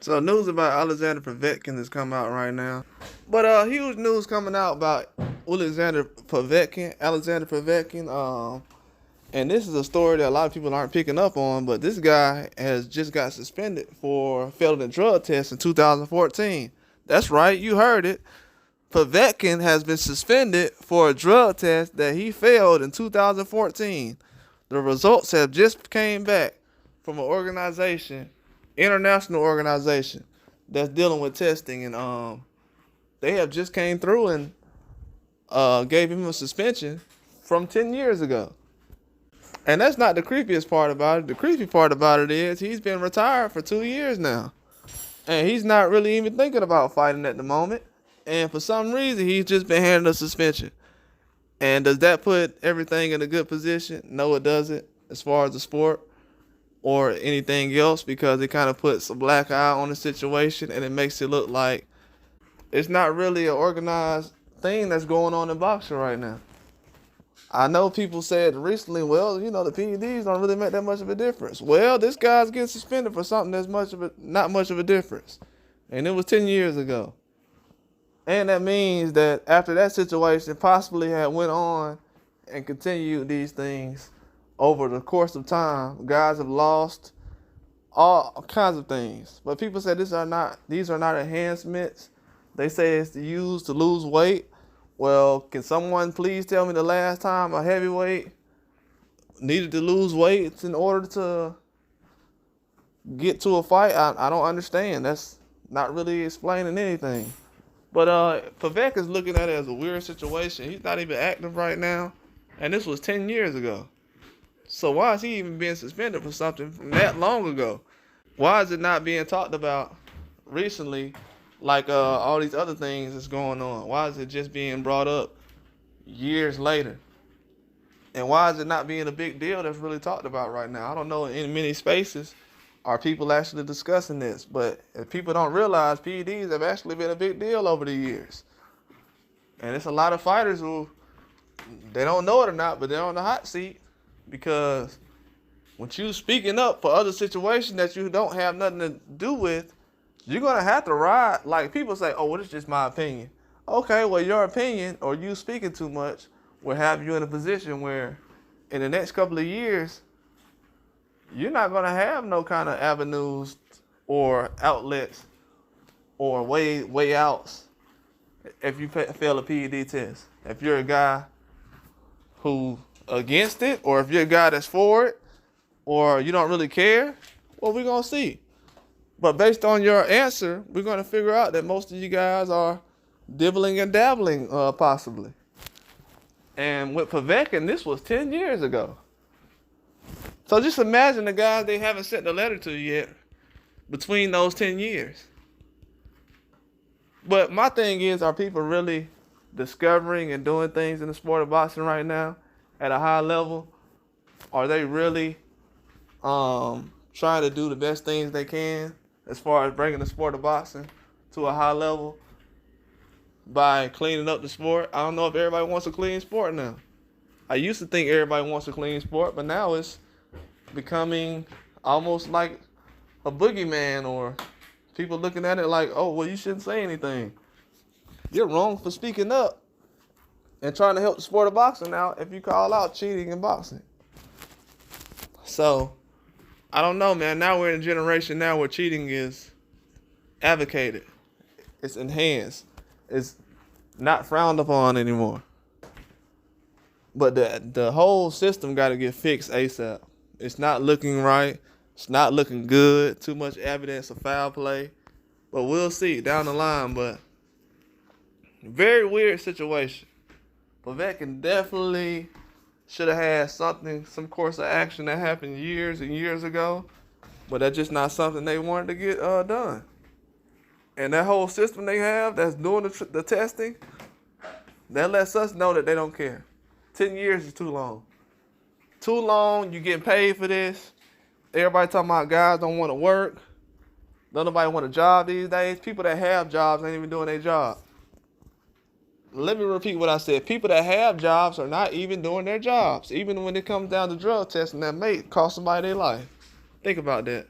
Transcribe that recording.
So news about Alexander Povetkin is coming out right now. But huge news coming out about Alexander Povetkin. And this is a story that a lot of people aren't picking up on, but this guy has just got suspended for failing a drug test in 2014. That's right, you heard it. Povetkin has been suspended for a drug test that he failed in 2014. The results have just came back from an organization, international organization that's dealing with testing, and they have just came through and gave him a suspension from 10 years ago. And that's not the creepiest part about it. The creepy part about it is he's been retired for 2 years now. And he's not really even thinking about fighting at the moment. And for some reason, he's just been handed a suspension. And does that put everything in a good position? No, it doesn't, as far as the sport or anything else, because it kind of puts a black eye on the situation and it makes it look like it's not really an organized thing that's going on in boxing right now. I know people said recently, well, the PEDs don't really make that much of a difference. Well, this guy's getting suspended for something that's not much of a difference. And it was 10 years ago. And that means that after that situation possibly had went on and continued these things over the course of time, guys have lost all kinds of things. But people say these are not enhancements. They say it's used to lose weight. Well, can someone please tell me the last time a heavyweight needed to lose weight in order to get to a fight? I don't understand. That's not really explaining anything. But Povetkin's looking at it as a weird situation. He's not even active right now, and this was 10 years ago. So why is he even being suspended for something from that long ago? Why is it not being talked about recently like all these other things that's going on? Why is it just being brought up years later? And why is it not being a big deal that's really talked about right now? I don't know, in many spaces are people actually discussing this. But if people don't realize, PEDs have actually been a big deal over the years. And it's a lot of fighters who, they don't know it or not, but they're on the hot seat. Because when you speaking up for other situations that you don't have nothing to do with, you're going to have to ride. Like people say, oh, well, it's just my opinion. Okay, well, your opinion or you speaking too much will have you in a position where in the next couple of years, you're not going to have no kind of avenues or outlets or way outs if you fail a PED test. If you're a guy who against it, or if you're a guy that's for it, or you don't really care, well, we're going to see. But based on your answer, we're going to figure out that most of you guys are dibbling and dabbling, possibly. And with Povetkin, this was 10 years ago. So just imagine the guys they haven't sent the letter to yet between those 10 years. But my thing is, are people really discovering and doing things in the sport of boxing right now at a high level? Are they really trying to do the best things they can as far as bringing the sport of boxing to a high level by cleaning up the sport? I don't know if everybody wants a clean sport now. I used to think everybody wants a clean sport, but now it's becoming almost like a boogeyman, or people looking at it like, oh, well, you shouldn't say anything. You're wrong for speaking up and trying to help the sport of boxing out if you call out cheating in boxing. So, I don't know, man. Now we're in a generation now where cheating is advocated. It's enhanced. It's not frowned upon anymore. But the whole system got to get fixed ASAP. It's not looking right. It's not looking good. Too much evidence of foul play. But we'll see down the line. But very weird situation. Povetkin definitely should have had some course of action that happened years and years ago. But that's just not something they wanted to get done. And that whole system they have that's doing the testing, that lets us know that they don't care. 10 years is too long. Too long, you getting paid for this. Everybody talking about guys don't want to work. Don't nobody want a job these days. People that have jobs ain't even doing their job. Let me repeat what I said. People that have jobs are not even doing their jobs. Even when it comes down to drug testing, that may cost somebody their life. Think about that.